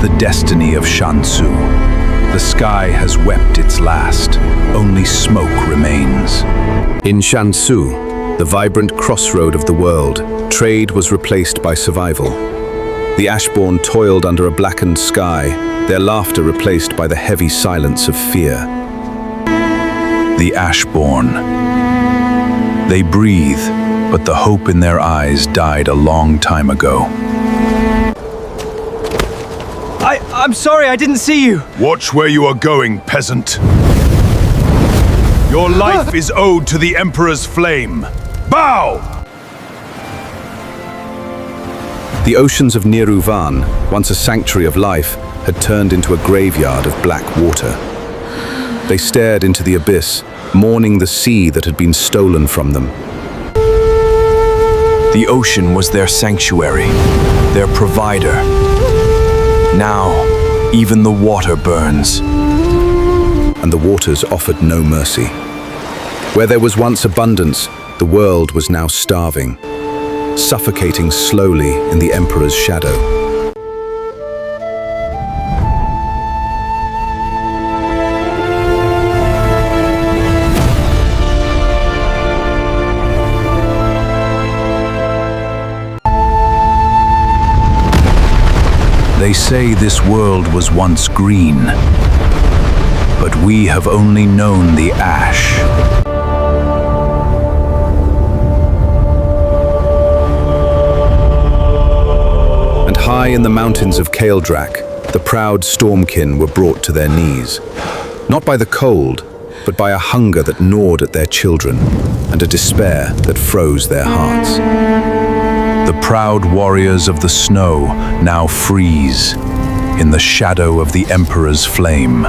the destiny of Shansu. The sky has wept its last. Only smoke remains. In Shansu, the vibrant crossroad of the world, trade was replaced by survival. The Ashborn toiled under a blackened sky, their laughter replaced by the heavy silence of fear. The Ashborn. They breathe, but the hope in their eyes died a long time ago. I'm sorry, I didn't see you. Watch where you are going, peasant. Your life is owed to the Emperor's flame. Bow! The oceans of Khim-Vaan, once a sanctuary of life, had turned into a graveyard of black water. They stared into the abyss, mourning the sea that had been stolen from them. The ocean was their sanctuary, their provider. Now, even the water burns. And the waters offered no mercy. Where there was once abundance, the world was now starving, suffocating slowly in the Emperor's shadow. They say this world was once green, but we have only known the ash. And high in the mountains of Kaeldrak, the proud Stormkin were brought to their knees, not by the cold, but by a hunger that gnawed at their children, and a despair that froze their hearts. The proud warriors of the snow now freeze in the shadow of the Emperor's flame.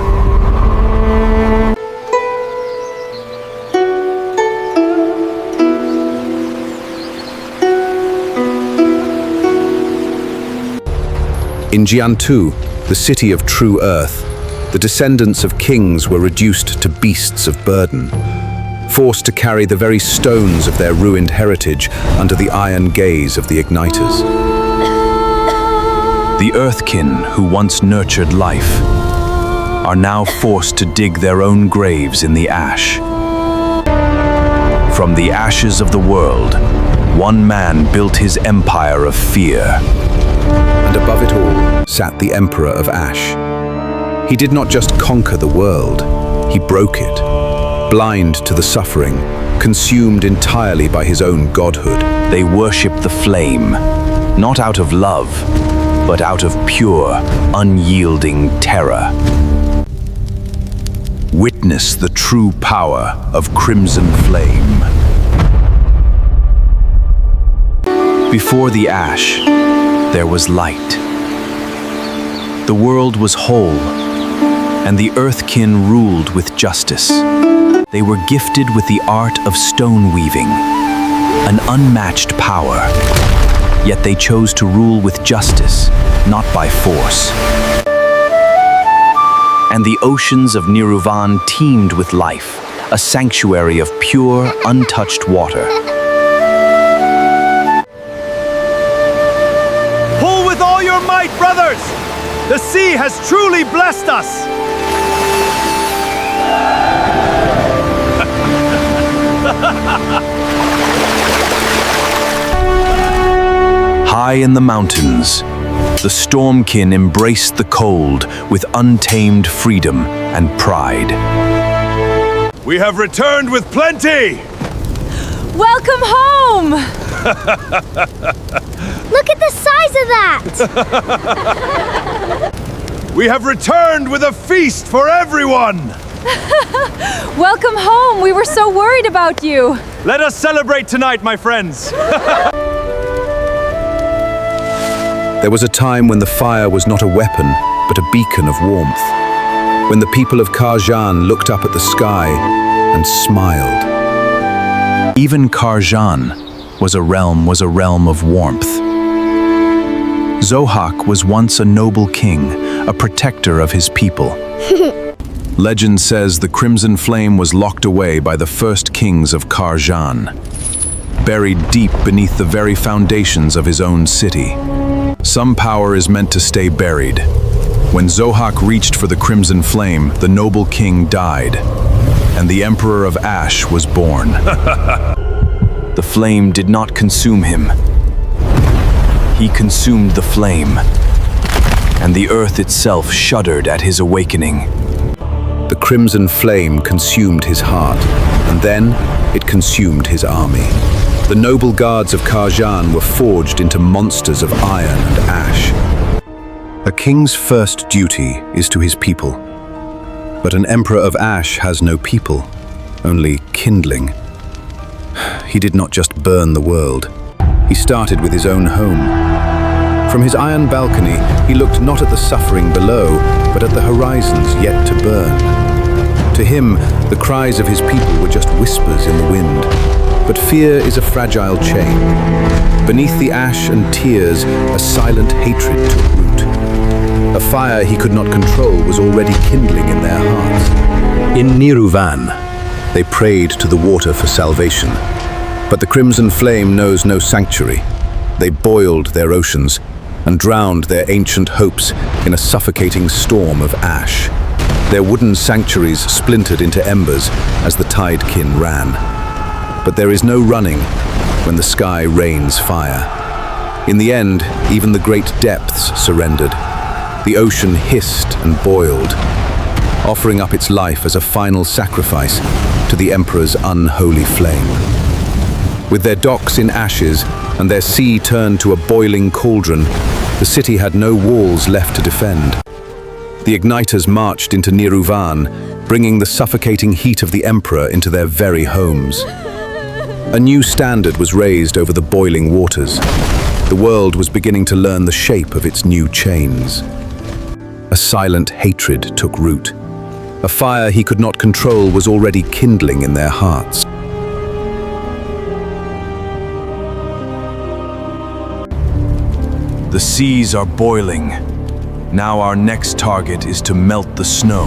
In Jiantu, the city of true earth, the descendants of kings were reduced to beasts of burden, forced to carry the very stones of their ruined heritage under the iron gaze of the igniters. The Earthkin, who once nurtured life, are now forced to dig their own graves in the ash. From the ashes of the world, one man built his empire of fear. And above it all sat the Emperor of Ash. He did not just conquer the world, he broke it. Blind to the suffering, consumed entirely by his own godhood. They worship the flame, not out of love, but out of pure, unyielding terror. Witness the true power of Crimson Flame. Before the ash, there was light. The world was whole, and the Earthkin ruled with justice. They were gifted with the art of stone weaving, an unmatched power. Yet they chose to rule with justice, not by force. And the oceans of Khim-Vaan teemed with life, a sanctuary of pure, untouched water. Pull with all your might, brothers! The sea has truly blessed us! High in the mountains, the Stormkin embraced the cold with untamed freedom and pride. We have returned with plenty! Welcome home! Look at the size of that! We have returned with a feast for everyone! Welcome home! We were so worried about you! Let us celebrate tonight, my friends! There was a time when the fire was not a weapon, but a beacon of warmth. When the people of Karjan looked up at the sky and smiled. Even Karjan was a realm of warmth. Zohak was once a noble king, a protector of his people. Legend says the Crimson Flame was locked away by the first kings of Karjan, buried deep beneath the very foundations of his own city. Some power is meant to stay buried, When Zohak reached for the crimson flame, the noble king died, and the Emperor of Ash was born. The flame did not consume him. He consumed the flame, and the earth itself shuddered at his awakening. The crimson flame consumed his heart, and then it consumed his army. The noble guards of Khim-Vaan were forged into monsters of iron and ash. A king's first duty is to his people. But an emperor of ash has no people, only kindling. He did not just burn the world. He started with his own home. From his iron balcony, he looked not at the suffering below, but at the horizons yet to burn. To him, the cries of his people were just whispers in the wind. But fear is a fragile chain. Beneath the ash and tears, a silent hatred took root. A fire he could not control was already kindling in their hearts. In Nyra, they prayed to the water for salvation. But the crimson flame knows no sanctuary. They boiled their oceans and drowned their ancient hopes in a suffocating storm of ash. Their wooden sanctuaries splintered into embers as the tidekin ran. But there is no running when the sky rains fire. In the end, even the great depths surrendered. The ocean hissed and boiled, offering up its life as a final sacrifice to the Emperor's unholy flame. With their docks in ashes and their sea turned to a boiling cauldron, the city had no walls left to defend. The igniters marched into Nyra, bringing the suffocating heat of the Emperor into their very homes. A new standard was raised over the boiling waters. The world was beginning to learn the shape of its new chains. A silent hatred took root. A fire he could not control was already kindling in their hearts. The seas are boiling. Now our next target is to melt the snow.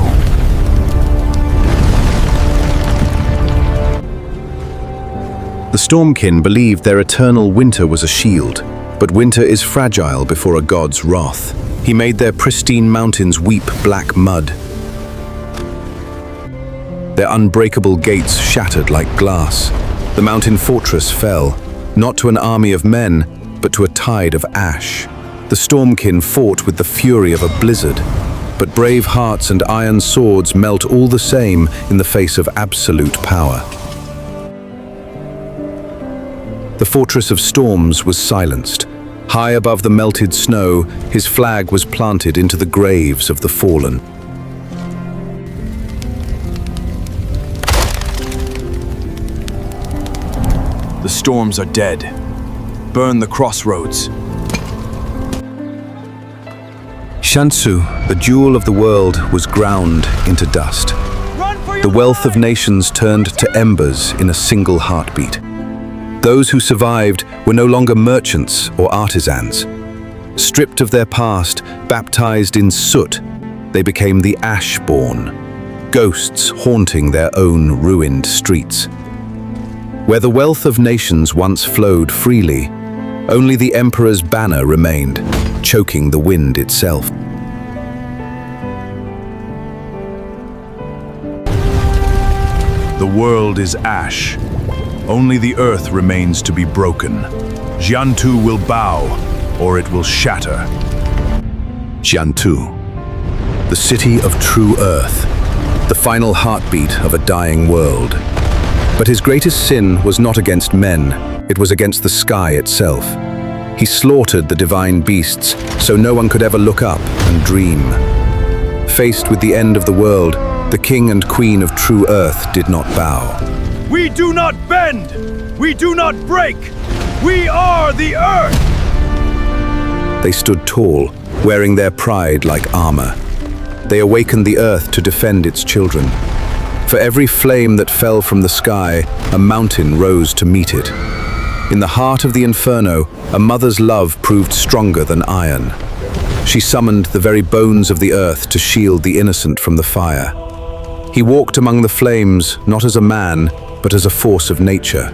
The Stormkin believed their eternal winter was a shield, but winter is fragile before a god's wrath. He made their pristine mountains weep black mud. Their unbreakable gates shattered like glass. The mountain fortress fell, not to an army of men, but to a tide of ash. The Stormkin fought with the fury of a blizzard, but brave hearts and iron swords melt all the same in the face of absolute power. The Fortress of Storms was silenced. High above the melted snow, his flag was planted into the graves of the fallen. The storms are dead. Burn the crossroads. Shansu, the jewel of the world, was ground into dust. The wealth of nations turned to embers in a single heartbeat. Those who survived were no longer merchants or artisans. Stripped of their past, baptized in soot, they became the Ashborn, ghosts haunting their own ruined streets. Where the wealth of nations once flowed freely, only the Emperor's banner remained, choking the wind itself. The world is ash. Only the earth remains to be broken. Jiantu will bow, or it will shatter. Jiantu, the city of true earth, the final heartbeat of a dying world. But his greatest sin was not against men, it was against the sky itself. He slaughtered the divine beasts, so no one could ever look up and dream. Faced with the end of the world, the king and queen of true earth did not bow. We do not bend! We do not break! We are the earth! They stood tall, wearing their pride like armor. They awakened the earth to defend its children. For every flame that fell from the sky, a mountain rose to meet it. In the heart of the inferno, a mother's love proved stronger than iron. She summoned the very bones of the earth to shield the innocent from the fire. He walked among the flames, not as a man, but as a force of nature.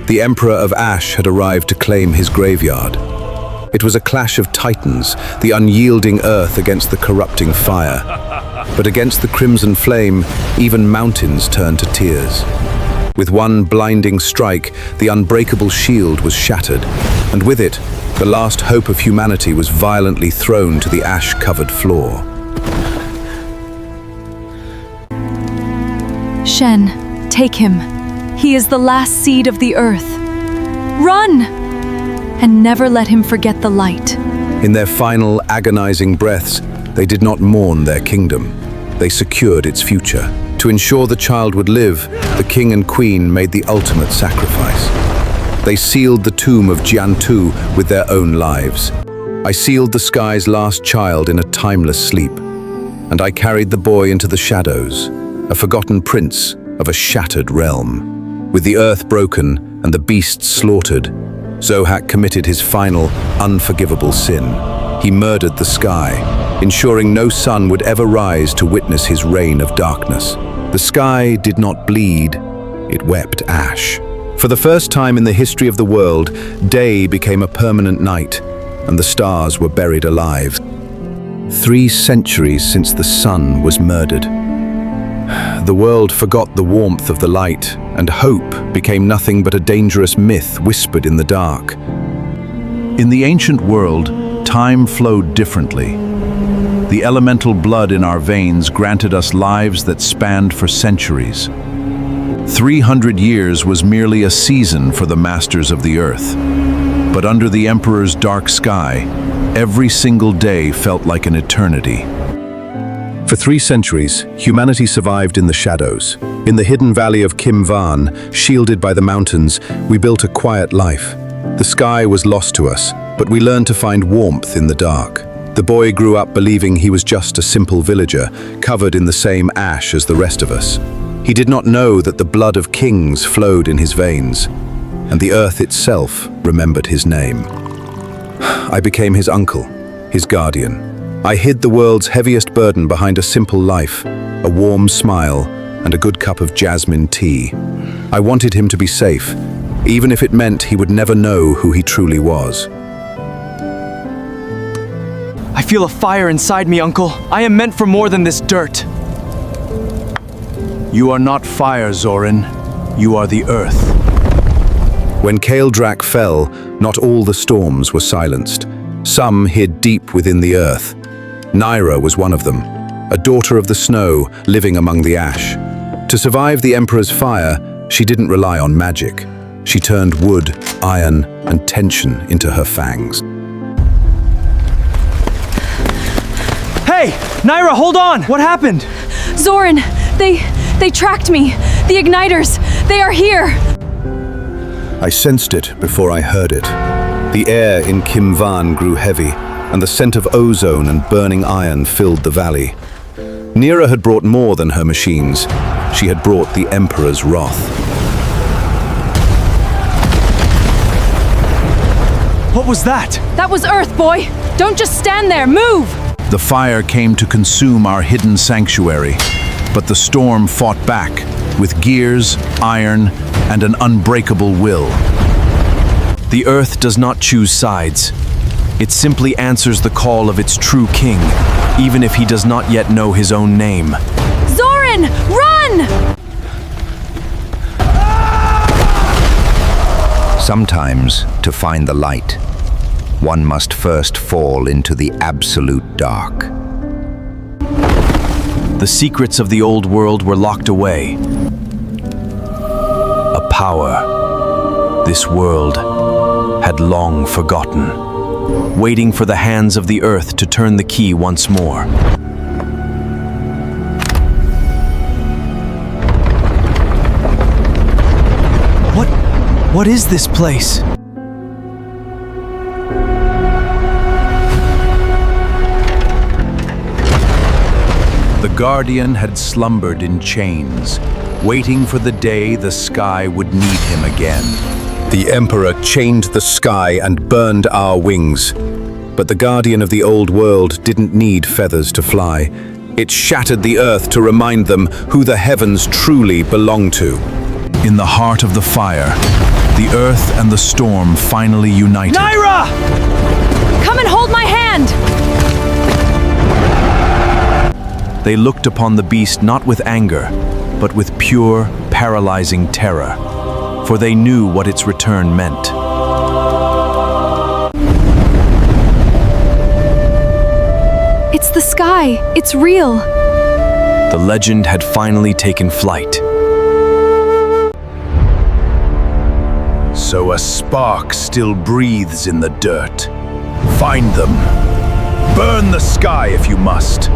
The Emperor of Ash had arrived to claim his graveyard. It was a clash of titans, the unyielding earth against the corrupting fire. But against the crimson flame, even mountains turned to tears. With one blinding strike, the unbreakable shield was shattered, and with it, the last hope of humanity was violently thrown to the ash-covered floor. Shen, take him. He is the last seed of the earth. Run! And never let him forget the light. In their final, agonizing breaths, they did not mourn their kingdom. They secured its future. To ensure the child would live, the king and queen made the ultimate sacrifice. They sealed the tomb of Jian-Tu with their own lives. I sealed the sky's last child in a timeless sleep, and I carried the boy into the shadows, a forgotten prince of a shattered realm. With the earth broken and the beasts slaughtered, Zohak committed his final, unforgivable sin. He murdered the sky, ensuring no sun would ever rise to witness his reign of darkness. The sky did not bleed, it wept ash. For the first time in the history of the world, day became a permanent night, and the stars were buried alive. 3 centuries since the sun was murdered. The world forgot the warmth of the light, and hope became nothing but a dangerous myth whispered in the dark. In the ancient world, time flowed differently. The elemental blood in our veins granted us lives that spanned for centuries. 300 years was merely a season for the masters of the earth. But under the Emperor's dark sky, every single day felt like an eternity. For 3 centuries, humanity survived in the shadows. In the hidden valley of Khim-Vaan, shielded by the mountains, we built a quiet life. The sky was lost to us, but we learned to find warmth in the dark. The boy grew up believing he was just a simple villager, covered in the same ash as the rest of us. He did not know that the blood of kings flowed in his veins, and the earth itself remembered his name. I became his uncle, his guardian. I hid the world's heaviest burden behind a simple life, a warm smile, and a good cup of jasmine tea. I wanted him to be safe, even if it meant he would never know who he truly was. I feel a fire inside me, Uncle. I am meant for more than this dirt. You are not fire, Zorin. You are the earth. When Kaeldrak fell, not all the storms were silenced. Some hid deep within the earth. Nyra was one of them, a daughter of the snow living among the ash. To survive the Emperor's fire, she didn't rely on magic. She turned wood, iron, and tension into her fangs. Hey! Nyra, hold on! What happened? Zorin, they tracked me. The igniters, they are here. I sensed it before I heard it. The air in Khim-Vaan grew heavy, and the scent of ozone and burning iron filled the valley. Nyra had brought more than her machines. She had brought the Emperor's wrath. What was that? That was Earth, boy. Don't just stand there, move! The fire came to consume our hidden sanctuary, but the storm fought back with gears, iron, and an unbreakable will. The earth does not choose sides. It simply answers the call of its true king, even if he does not yet know his own name. Zorin, run! Sometimes, to find the light, one must first fall into the absolute dark. The secrets of the old world were locked away. A power this world had long forgotten, waiting for the hands of the earth to turn the key once more. What is this place? The Guardian had slumbered in chains, waiting for the day the sky would need him again. The Emperor chained the sky and burned our wings. But the Guardian of the old world didn't need feathers to fly. It shattered the earth to remind them who the heavens truly belong to. In the heart of the fire, the earth and the storm finally united. Nyra! Come and hold my hand! They looked upon the beast not with anger, but with pure, paralyzing terror, for they knew what its return meant. It's the sky. It's real. The legend had finally taken flight. So a spark still breathes in the dirt. Find them. Burn the sky if you must.